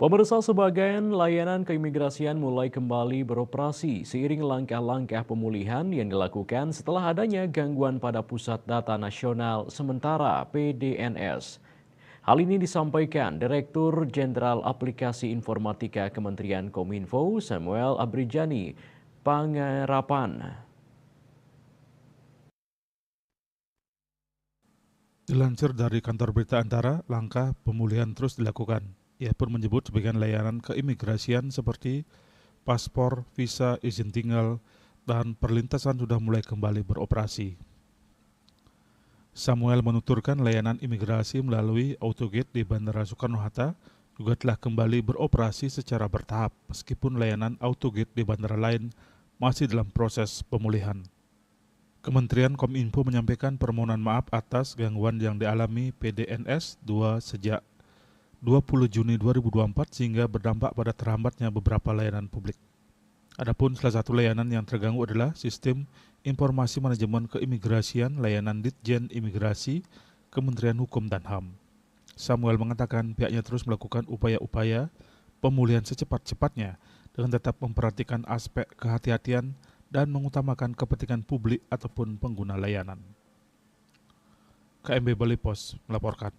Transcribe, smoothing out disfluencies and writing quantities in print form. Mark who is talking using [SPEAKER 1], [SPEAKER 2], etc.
[SPEAKER 1] Pemirsa, sebagian layanan keimigrasian mulai kembali beroperasi seiring langkah-langkah pemulihan yang dilakukan setelah adanya gangguan pada Pusat Data Nasional Sementara (PDNS). Hal ini disampaikan Direktur Jenderal Aplikasi Informatika Kementerian Kominfo Samuel Abrijani Pangerapan.
[SPEAKER 2] Dilansir dari kantor berita Antara, langkah pemulihan terus dilakukan. Ia pun menyebut sebagian layanan keimigrasian seperti paspor, visa, izin tinggal, dan perlintasan sudah mulai kembali beroperasi. Samuel menuturkan layanan imigrasi melalui autogate di Bandara Soekarno-Hatta juga telah kembali beroperasi secara bertahap, meskipun layanan autogate di bandara lain masih dalam proses pemulihan. Kementerian Kominfo menyampaikan permohonan maaf atas gangguan yang dialami PDNS 2 sejak 20 Juni 2024 sehingga berdampak pada terhambatnya beberapa layanan publik. Adapun salah satu layanan yang terganggu adalah Sistem Informasi Manajemen Keimigrasian Layanan Ditjen Imigrasi Kementerian Hukum dan HAM. Samuel mengatakan pihaknya terus melakukan upaya-upaya pemulihan secepat-cepatnya dengan tetap memperhatikan aspek kehati-hatian dan mengutamakan kepentingan publik ataupun pengguna layanan. KMB Bali Pos melaporkan.